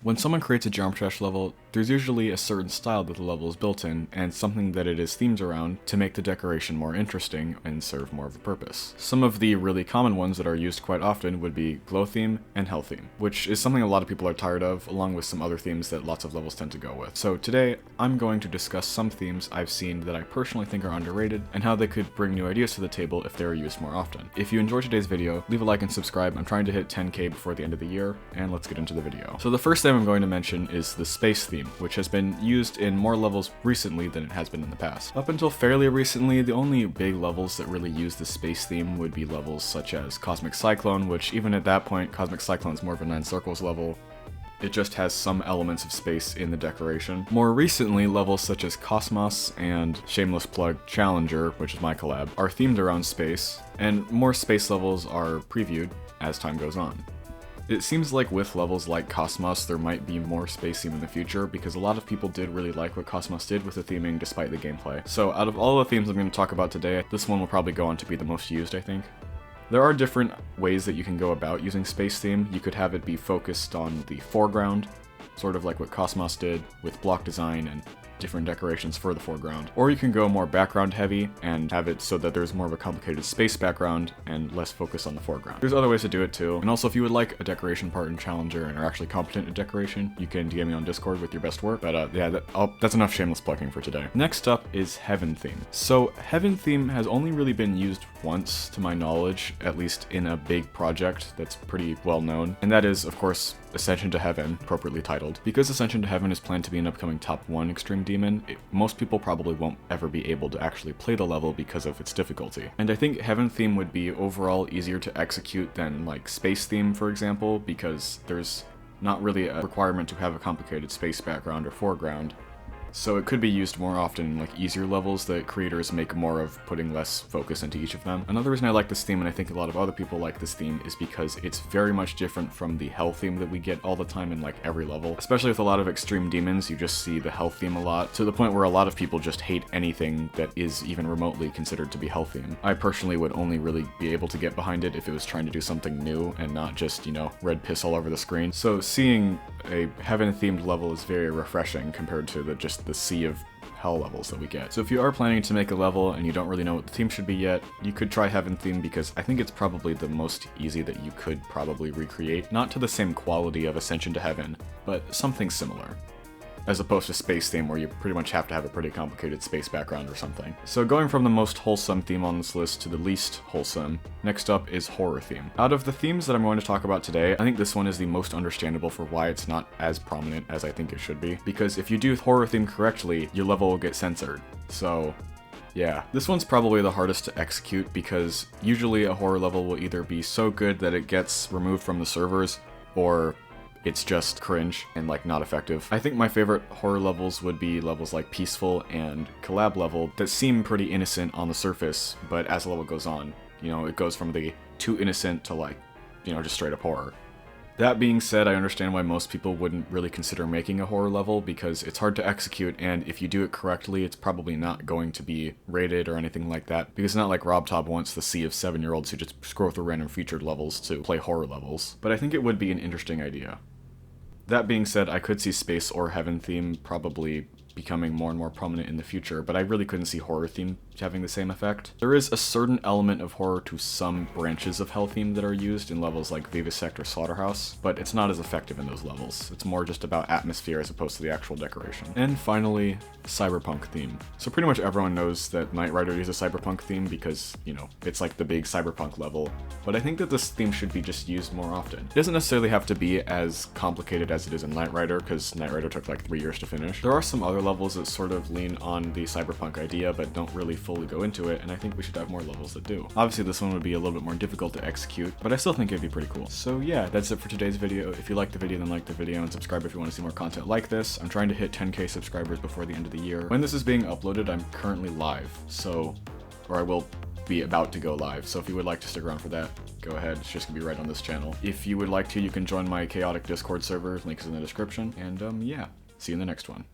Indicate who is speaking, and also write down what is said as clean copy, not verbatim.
Speaker 1: When someone creates a Geometry level, there's usually a certain style that the level is built in, and something that it is themed around to make the decoration more interesting and serve more of a purpose. Some of the really common ones that are used quite often would be glow theme and hell theme, which is something a lot of people are tired of, along with some other themes that lots of levels tend to go with. So today, I'm going to discuss some themes I've seen that I personally think are underrated, and how they could bring new ideas to the table if they were used more often. If you enjoyed today's video, leave a like and subscribe. I'm trying to hit 10K before the end of the year, and let's get into the video. So the first thing I'm going to mention is the space theme, which has been used in more levels recently than it has been in the past. Up until fairly recently, the only big levels that really use the space theme would be levels such as Cosmic Cyclone, which even at that point, Cosmic Cyclone is more of a 9 circles level. It just has some elements of space in the decoration. More recently, levels such as KOCMOC and shameless plug Challenger, which is my collab, are themed around space, and more space levels are previewed as time goes on. It seems like with levels like KOCMOC, there might be more space theme in the future, because a lot of people did really like what KOCMOC did with the theming despite the gameplay. So out of all the themes I'm going to talk about today, this one will probably go on to be the most used, I think. There are different ways that you can go about using space theme. You could have it be focused on the foreground, sort of like what KOCMOC did with block design and different decorations for the foreground. Or you can go more background heavy and have it so that there's more of a complicated space background and less focus on the foreground. There's other ways to do it too. And also, if you would like a decoration part in Challenger and are actually competent at decoration, you can DM me on Discord with your best work. But yeah, that's enough shameless plugging for today. Next up is Heaven theme. So Heaven theme has only really been used once to my knowledge, at least in a big project that's pretty well known. And that is, of course, Ascension to Heaven, appropriately titled. Because Ascension to Heaven is planned to be an upcoming top 1 Extreme Demon, most people probably won't ever be able to actually play the level because of its difficulty. And I think Heaven theme would be overall easier to execute than like Space theme, for example, because there's not really a requirement to have a complicated space background or foreground. So it could be used more often in like easier levels that creators make more of putting less focus into each of them. Another reason I like this theme, and I think a lot of other people like this theme, is because it's very much different from the hell theme that we get all the time in like every level. Especially with a lot of extreme demons, you just see the hell theme a lot, to the point where a lot of people just hate anything that is even remotely considered to be hell theme. I personally would only really be able to get behind it if it was trying to do something new and not just, you know, red piss all over the screen. So seeing a heaven themed level is very refreshing compared to the sea of hell levels that we get. So if you are planning to make a level and you don't really know what the theme should be yet, you could try Heaven theme, because I think it's probably the most easy that you could probably recreate. Not to the same quality of Ascension to Heaven, but something similar, as opposed to Space theme, where you pretty much have to have a pretty complicated space background or something. So going from the most wholesome theme on this list to the least wholesome, next up is Horror theme. Out of the themes that I'm going to talk about today, I think this one is the most understandable for why it's not as prominent as I think it should be, because if you do Horror theme correctly, your level will get censored. So yeah, this one's probably the hardest to execute, because usually a horror level will either be so good that it gets removed from the servers, or it's just cringe and like not effective. I think my favorite horror levels would be levels like Peaceful and Collab level that seem pretty innocent on the surface, but as the level goes on, you know, it goes from the too innocent to like, you know, just straight up horror. That being said, I understand why most people wouldn't really consider making a horror level, because it's hard to execute, and if you do it correctly, it's probably not going to be rated or anything like that, because it's not like RobTop wants the sea of 7-year-olds who just scroll through random featured levels to play horror levels. But I think it would be an interesting idea. That being said, I could see Space or Heaven theme probably becoming more and more prominent in the future, but I really couldn't see horror theme having the same effect. There is a certain element of horror to some branches of hell theme that are used in levels like Vivisect or Slaughterhouse, but it's not as effective in those levels. It's more just about atmosphere as opposed to the actual decoration. And finally, Cyberpunk theme. So pretty much everyone knows that Knight Rider uses a Cyberpunk theme because, you know, it's like the big Cyberpunk level, but I think that this theme should be just used more often. It doesn't necessarily have to be as complicated as it is in Knight Rider, because Knight Rider took like 3 years to finish. There are some other levels that sort of lean on the Cyberpunk idea but don't really fully go into it, and I think we should have more levels that do. Obviously this one would be a little bit more difficult to execute, but I still think it'd be pretty cool. So yeah, that's it for today's video. If you liked the video, then like the video and subscribe if you want to see more content like this. I'm trying to hit 10K subscribers before the end of the year. When this is being uploaded, I'm currently live, or I will be about to go live, so if you would like to stick around for that, go ahead. It's just gonna be right on this channel. If you would like to, you can join my chaotic Discord server, link is in the description, and yeah, see you in the next one.